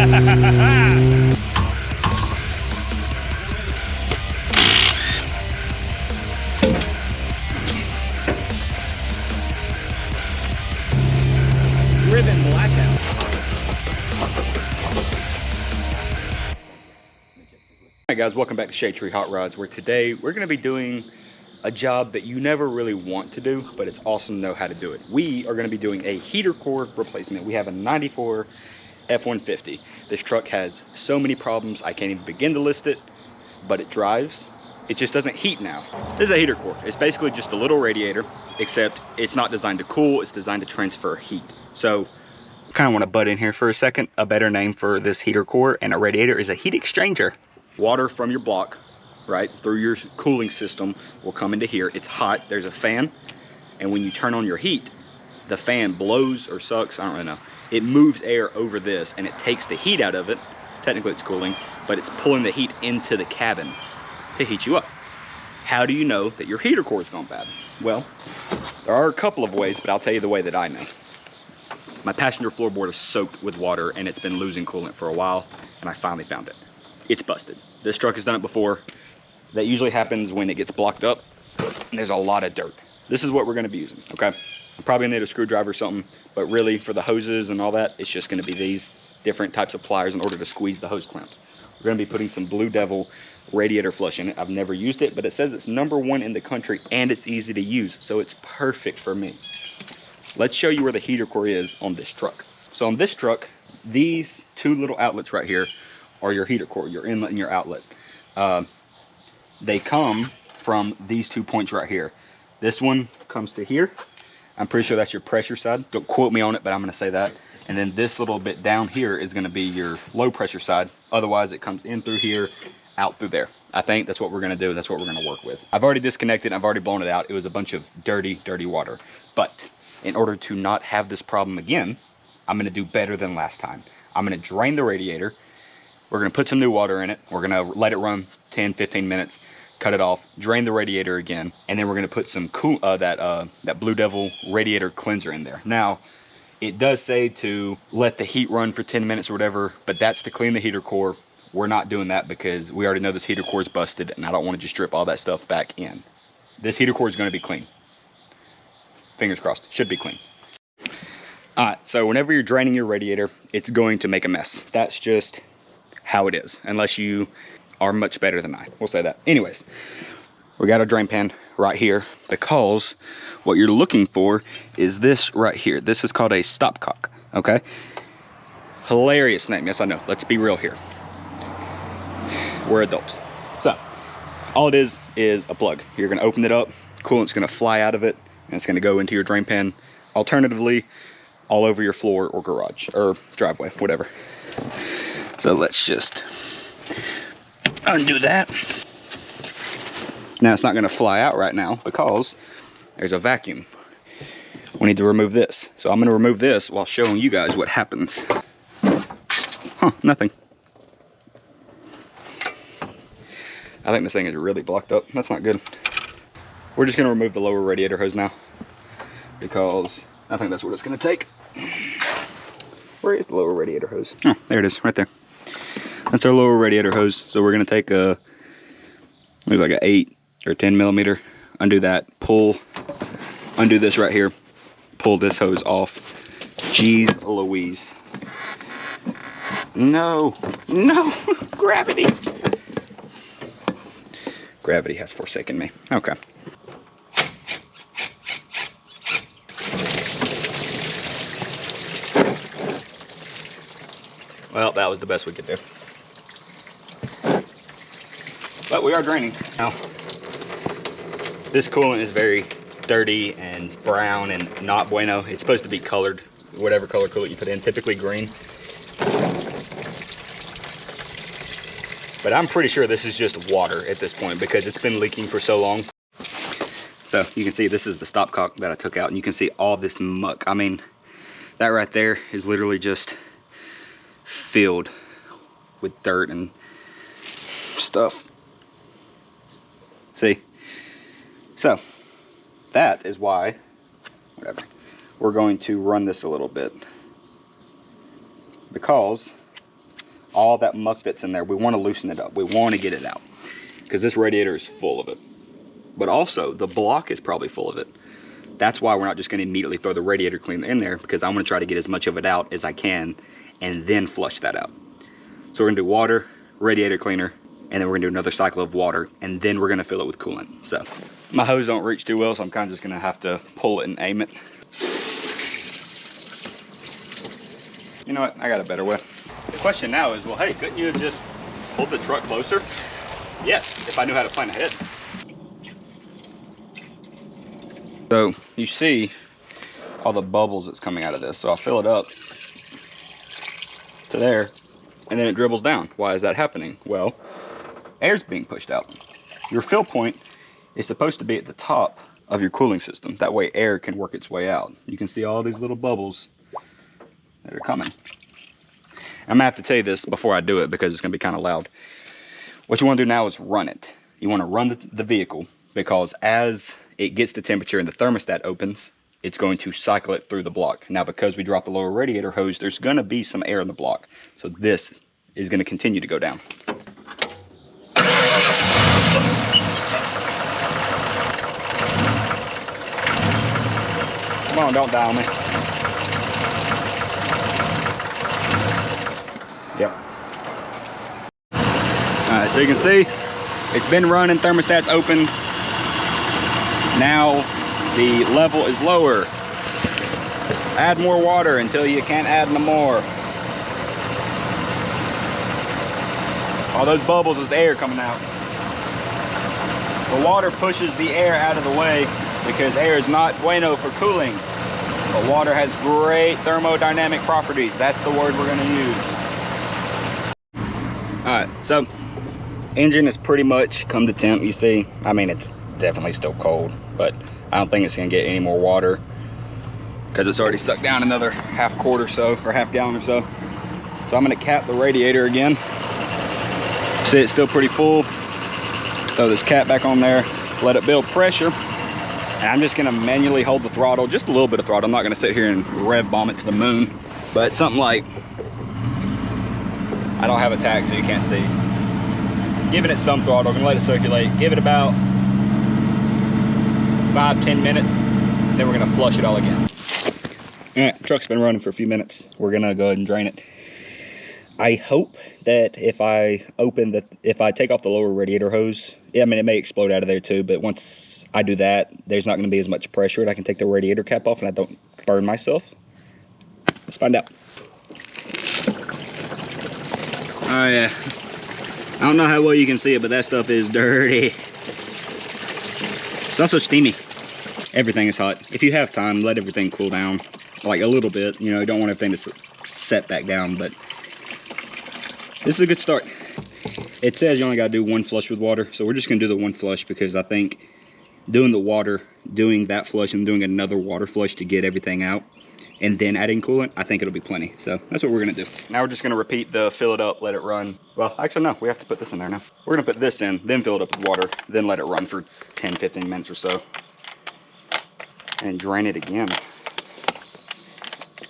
Ribbon blackout. Alright guys, welcome back to Shade Tree Hot Rods, where today we're going to be doing a job that you never really want to do, but it's awesome to know how to do it. We are going to be doing a heater core replacement. We have a 94 F-150. This truck has so many problems, I can't even begin to list it, but it drives. It just doesn't heat now. This is a heater core. It's basically just a little radiator, except it's not designed to cool, it's designed to transfer heat. So, kind of want to butt in here for a second. A better name for this heater core and a radiator is a heat exchanger. Water from your block, right, through your cooling system will come into here. It's hot, there's a fan, and when you turn on your heat, the fan blows or sucks, I don't really know. It moves air over this and it takes the heat out of it. Technically it's cooling, but it's pulling the heat into the cabin to heat you up. How do you know that your heater core has gone bad? Well, there are a couple of ways, but I'll tell you the way that I know. My passenger floorboard is soaked with water and it's been losing coolant for a while, and I finally found it. It's busted. This truck has done it before. That usually happens when it gets blocked up and there's a lot of dirt. This is what we're gonna be using, okay? I'm probably gonna need a screwdriver or something, but really for the hoses and all that, it's just gonna be these different types of pliers in order to squeeze the hose clamps. We're gonna be putting some Blue Devil radiator flush in it. I've never used it, but it says it's #1 in the country and it's easy to use, so it's perfect for me. Let's show you where the heater core is on this truck. So on this truck, these two little outlets right here are your heater core, your inlet and your outlet. They come from these 2 points right here. This one comes to here. I'm pretty sure that's your pressure side. Don't quote me on it, but I'm gonna say that. And then this little bit down here is gonna be your low pressure side. Otherwise it comes in through here, out through there. I think that's what we're gonna do. That's what we're gonna work with. I've already disconnected, I've already blown it out. It was a bunch of dirty, dirty water. But in order to not have this problem again, I'm gonna do better than last time. I'm gonna drain the radiator. We're gonna put some new water in it. We're gonna let it run 10, 15 minutes, cut it off, drain the radiator again, and then we're gonna put some that Blue Devil radiator cleanser in there. Now, it does say to let the heat run for 10 minutes or whatever, but that's to clean the heater core. We're not doing that because we already know this heater core is busted and I don't wanna just drip all that stuff back in. This heater core is gonna be clean. Fingers crossed, should be clean. All right, so whenever you're draining your radiator, it's going to make a mess. That's just how it is, unless you are much better than I. We'll say that. Anyways, we got a drain pan right here because what you're looking for is this right here. This is called a stopcock, okay? Hilarious name, yes I know. Let's be real here. We're adults. So, all it is a plug. You're gonna open it up, coolant's gonna fly out of it, and it's gonna go into your drain pan. Alternatively, all over your floor or garage or driveway, whatever. So let's just undo that. Now it's not gonna fly out right now because there's a vacuum. We need to remove this. So I'm gonna remove this while showing you guys what happens. Huh, nothing. I think this thing is really blocked up. That's not good. We're just gonna remove the lower radiator hose now because I think that's what it's gonna take. Where is the lower radiator hose? Oh, there it is, right there. That's our lower radiator hose. So we're gonna take maybe like an 8 or 10 millimeter, undo that, undo this right here, pull this hose off. Jeez Louise. No, no, gravity. Gravity has forsaken me. Okay. Well, that was the best we could do. But we are draining. Now, this coolant is very dirty and brown and not bueno. It's supposed to be colored, whatever color coolant you put in, typically green. But I'm pretty sure this is just water at this point because it's been leaking for so long. So you can see this is the stopcock that I took out, and you can see all this muck. I mean, that right there is literally just filled with dirt and stuff. See? So, that is why, whatever, we're going to run this a little bit. Because all that muck that's in there, we want to loosen it up. We want to get it out because this radiator is full of it. But also the block is probably full of it. That's why we're not just going to immediately throw the radiator cleaner in there, because I'm going to try to get as much of it out as I can and then flush that out. So we're going to do water, radiator cleaner, and then we're going to do another cycle of water, and then we're going to fill it with coolant. So my hose don't reach too well, so I'm kind of just going to have to pull it and aim it. You know what? I got a better way. The question now is, well, hey, couldn't you have just pulled the truck closer? Yes, if I knew how to plan ahead. So you see all the bubbles that's coming out of this. So I'll fill it up to there, and then it dribbles down. Why is that happening? Well, air's being pushed out. Your fill point is supposed to be at the top of your cooling system. That way air can work its way out. You can see all these little bubbles that are coming. I'm gonna have to tell you this before I do it because it's gonna be kind of loud. What you wanna do now is run it. You wanna run the vehicle, because as it gets the temperature and the thermostat opens, it's going to cycle it through the block. Now, because we dropped the lower radiator hose, there's gonna be some air in the block. So this is gonna continue to go down. Come on, don't die on me. Yep. Alright, so you can see it's been running, thermostat's open. Now the level is lower. Add more water until you can't add no more. All those bubbles is air coming out. The water pushes the air out of the way because air is not bueno for cooling. But water has great thermodynamic properties. That's the word we're gonna use. All right, so engine is pretty much come to temp. You see, I mean, it's definitely still cold, but I don't think it's gonna get any more water because it's already sucked down another half quart or so, or half gallon or so. So I'm gonna cap the radiator again. See, it's still pretty full. Throw this cap back on there, let it build pressure. And I'm just gonna manually hold the throttle, just a little bit of throttle. I'm not gonna sit here and rev bomb it to the moon, but something like, I don't have a tag so you can't see. Giving it some throttle, gonna let it circulate. Give it about 5-10 minutes, then we're gonna flush it all again. All right, truck's been running for a few minutes. We're gonna go ahead and drain it. I hope that if I take off the lower radiator hose, I mean, it may explode out of there too, but once I do that, there's not gonna be as much pressure and I can take the radiator cap off and I don't burn myself. Let's find out. Oh yeah, I don't know how well you can see it, but that stuff is dirty. It's also steamy. Everything is hot. If you have time, let everything cool down, like a little bit. You know, you don't want everything to set back down, but this is a good start. It says you only gotta do one flush with water, so we're just gonna do the one flush because I think doing the water, doing that flush and doing another water flush to get everything out, and then adding coolant, I think it'll be plenty. So that's what we're gonna do. Now we're just gonna repeat the fill it up, let it run. Well, actually no, we have to put this in there now. We're gonna put this in, then fill it up with water, then let it run for 10-15 minutes or so. And drain it again.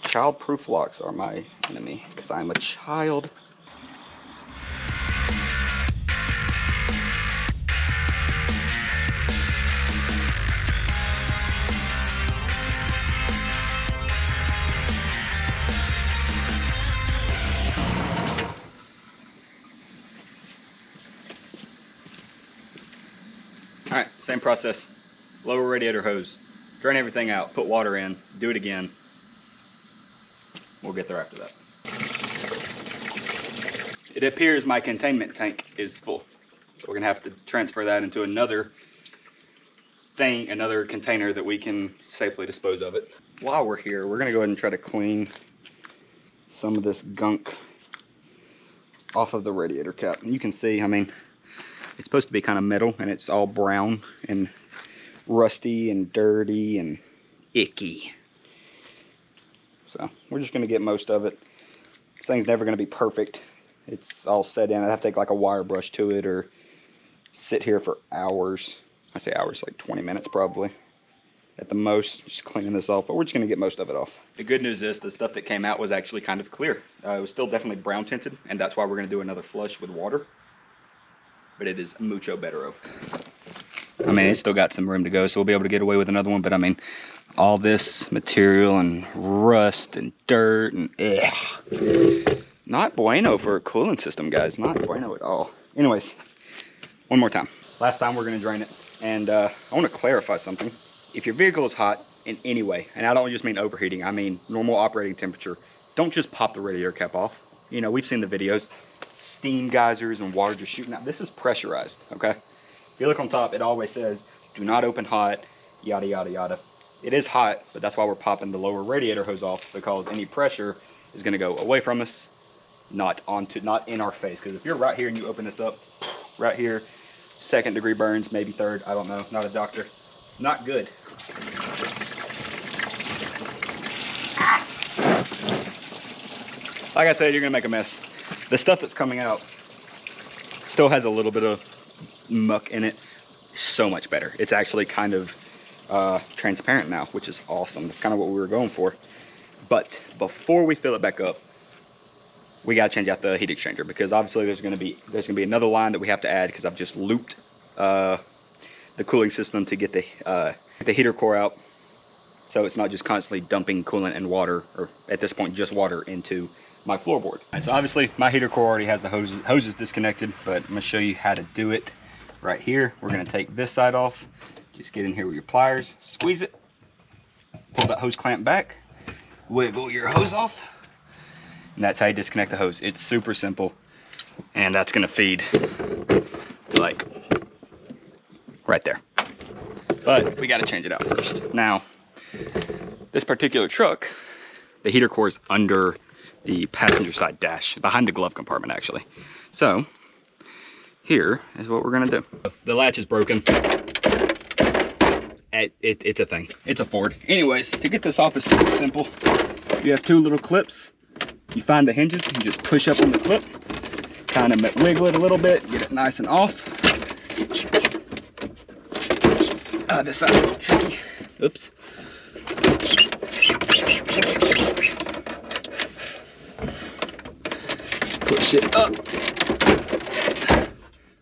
Child-proof locks are my enemy, because I'm a child. All right, same process. Lower radiator hose, drain everything out, put water in, do it again. We'll get there after that. It appears my containment tank is full. So we're gonna have to transfer that into another thing, another container that we can safely dispose of it. While we're here, we're gonna go ahead and try to clean some of this gunk off of the radiator cap. And you can see, I mean, it's supposed to be kind of metal and it's all brown and rusty and dirty and icky. So we're just gonna get most of it. This thing's never gonna be perfect. It's all set in. I'd have to take like a wire brush to it or sit here for hours. I say hours, like 20 minutes probably at the most, just cleaning this off, but we're just gonna get most of it off. The good news is the stuff that came out was actually kind of clear. It was still definitely brown tinted, and that's why we're going to do another flush with water. But it is mucho better. I mean, it's still got some room to go, so we'll be able to get away with another one. But I mean, all this material and rust and dirt and not bueno for a cooling system, guys. Not bueno at all. Anyways, one more time. Last time we're going to drain it. And I want to clarify something. If your vehicle is hot in any way, and I don't just mean overheating, I mean normal operating temperature, don't just pop the radiator cap off. You know, we've seen the videos, steam geysers and water just shooting out. This is pressurized, okay? If you look on top, it always says, do not open hot, yada, yada, yada. It is hot, but that's why we're popping the lower radiator hose off, because any pressure is going to go away from us, not in our face. Because if you're right here and you open this up, right here, 2nd degree burns, maybe 3rd, I don't know, not a doctor. Not good. Like I said, you're gonna make a mess. The stuff that's coming out still has a little bit of muck in it. So much better. It's actually kind of transparent now, which is awesome. That's kind of what we were going for. But before we fill it back up, we got to change out the heat exchanger, because obviously there's going to be another line that we have to add, because I've just looped the cooling system to get the heater core out, so it's not just constantly dumping coolant and water, or at this point just water, into my floorboard. And so obviously my heater core already has the hoses disconnected, but I'm going to show you how to do it right here. We're going to take this side off. Just get in here with your pliers, squeeze it, pull that hose clamp back, wiggle your hose off, and that's how you disconnect the hose. It's super simple, and that's going to feed to like right there. But we got to change it out first. Now, this particular truck, the heater core is under the passenger side dash, behind the glove compartment actually. So here is what we're going to do. The latch is broken. It's a thing. It's a Ford. Anyways, to get this off is super simple. You have 2 little clips. You find the hinges, you just push up on the clip, kind of wiggle it a little bit, get it nice and off. This side is tricky. Oops. Push it up.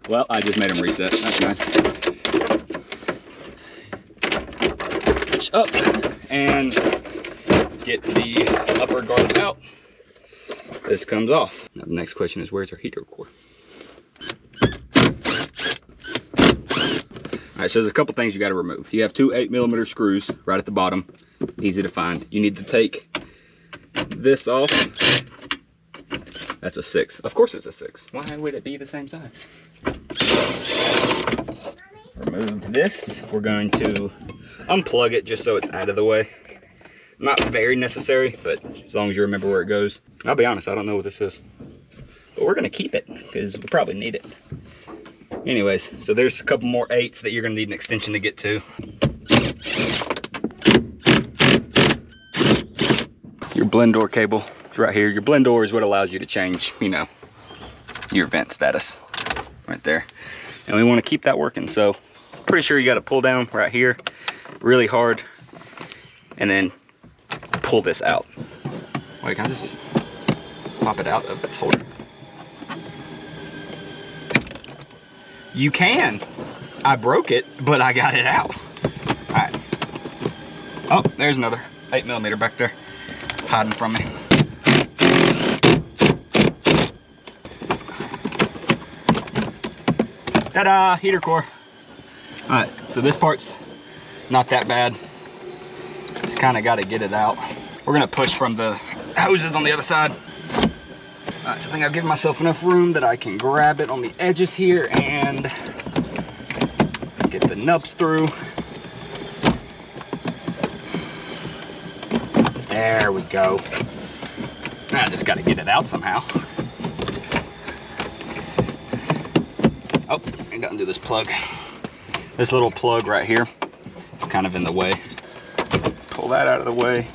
Well, I just made him reset. That's nice. Push up and get the upper guards out. This comes off. Now the next question is, where's our heater core? All right, so there's a couple things you got to remove. You have 2 8mm screws right at the bottom, easy to find. You need to take this off. That's a 6. Of course it's a 6. Why would it be the same size? Remove this. We're going to unplug it just so it's out of the way. Not very necessary, but as long as you remember where it goes. I'll be honest, I don't know what this is. But we're gonna keep it, because we'll probably need it. Anyways, so there's a couple more 8s that you're gonna need an extension to get to. Your blend door cable is right here. Your blend door is what allows you to change, you know, your vent status right there. And we wanna keep that working, so pretty sure you gotta pull down right here really hard, and then pull this out. Wait, can I just pop it out of its holder? You can. I broke it, but I got it out. All right. Oh, there's another 8mm back there, hiding from me. Ta-da, heater core. All right, so this part's not that bad. Just kind of got to get it out. We're gonna push from the hoses on the other side. All right, so I think I've given myself enough room that I can grab it on the edges here and get the nubs through. There we go. Now I just got to get it out somehow. Oh, I got to do this plug. This little plug right here is kind of in the way. Pull that out of the way.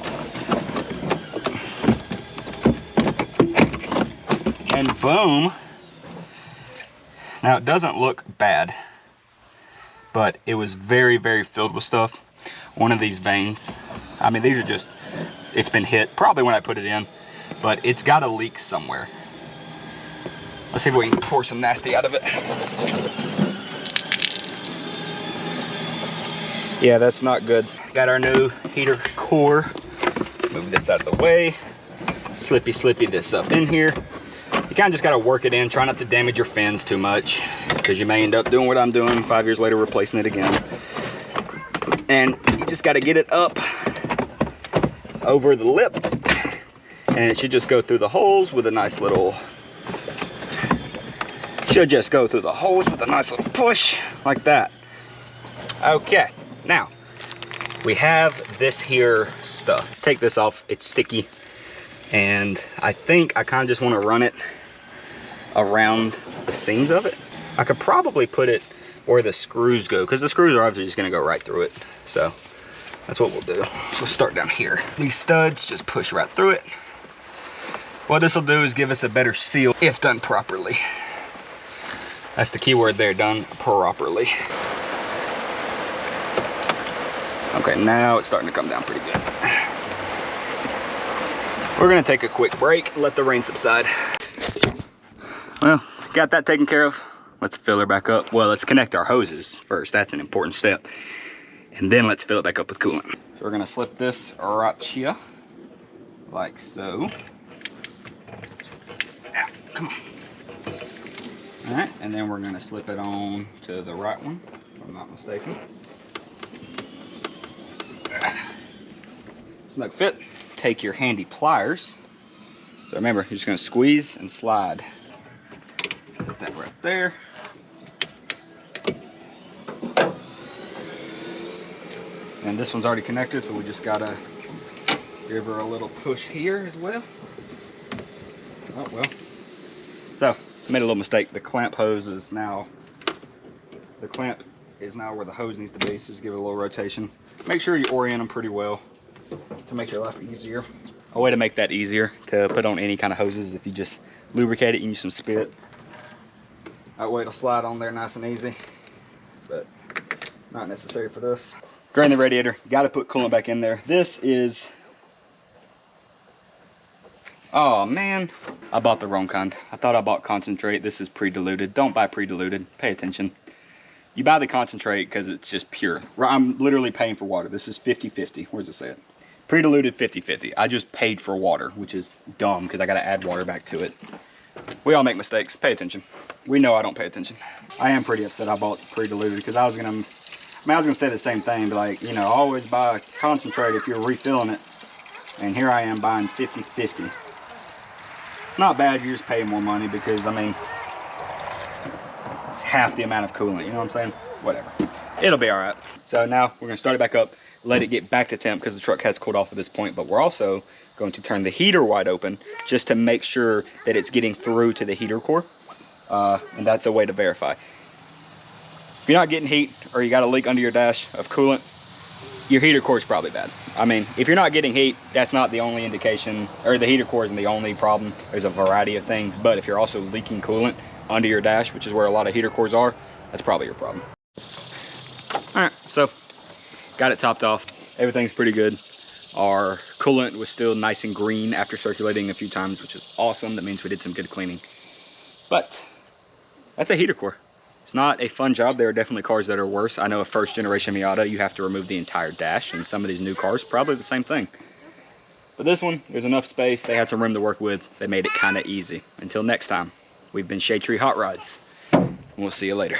And boom. Now it doesn't look bad, but it was very, very filled with stuff. One of these vanes, I mean, these are just it's been hit, probably when I put it in, but it's got a leak somewhere. Let's see if we can pour some nasty out of it. Yeah, that's not good. Got our new heater core. Move this out of the way. Slippy this up in here. You kind of just got to work it in. Try not to damage your fins too much, because you may end up doing what I'm doing 5 years later, replacing it again. And you just got to get it up over the lip, and it should just go through the holes with a nice little, push like that. Okay, now we have this here stuff. Take this off, it's sticky, and I think I kind of just want to run it around the seams of it. I could probably put it where the screws go, because the screws are obviously just going to go right through it. So that's what we'll do. So let's start down here. These studs just push right through it. What this will do is give us a better seal if done properly. That's the key word there, done properly. Okay, now it's starting to come down pretty good. We're gonna take a quick break, let the rain subside. Well, got that taken care of. Let's fill her back up. Well, let's connect our hoses first. That's an important step. And then let's fill it back up with coolant. So we're gonna slip this right here, like so. Yeah, come on. All right, and then we're gonna slip it on to the right one, if I'm not mistaken. Snug fit. Take your handy pliers. So remember, you're just gonna squeeze and slide. Put that right there. And this one's already connected, so we just gotta give her a little push here as well. Oh well. So, made a little mistake. The clamp is now where the hose needs to be, so just give it a little rotation. Make sure you orient them pretty well to make your life easier. A way to make that easier to put on any kind of hoses is if you just lubricate it and use some spit. That way it'll slide on there nice and easy, but not necessary for this. Drain the radiator, you gotta put coolant back in there. This is, oh man, I bought the wrong kind. I thought I bought concentrate. This is pre-diluted. Don't buy pre-diluted, pay attention. You buy the concentrate because it's just pure. I'm literally paying for water. This is 50-50, where's it say it? Pre-diluted 50-50. I just paid for water, which is dumb because I gotta add water back to it. We all make mistakes, pay attention. We know I don't pay attention. I am pretty upset I bought pre-diluted because I was gonna say the same thing, but like, you know, always buy concentrate if you're refilling it. And here I am buying 50-50. It's not bad, you're just paying more money because, I mean, it's half the amount of coolant, you know what I'm saying? Whatever. It'll be all right. So now we're gonna start it back up, let it get back to temp because the truck has cooled off at this point, but we're also going to turn the heater wide open just to make sure that it's getting through to the heater core. And that's a way to verify. If you're not getting heat or you got a leak under your dash of coolant, your heater core is probably bad. I mean, if you're not getting heat, that's not the only indication, or the heater core isn't the only problem. There's a variety of things, but if you're also leaking coolant under your dash, which is where a lot of heater cores are, that's probably your problem. All right, so got it topped off. Everything's pretty good. Our coolant was still nice and green after circulating a few times, which is awesome. That means we did some good cleaning. But that's a heater core. It's not a fun job. There are definitely cars that are worse. I know a first generation Miata, you have to remove the entire dash, and some of these new cars, probably the same thing. But this one, there's enough space. They had some room to work with. They made it kind of easy. Until next time, we've been Shade Tree Hot Rods, and we'll see you later.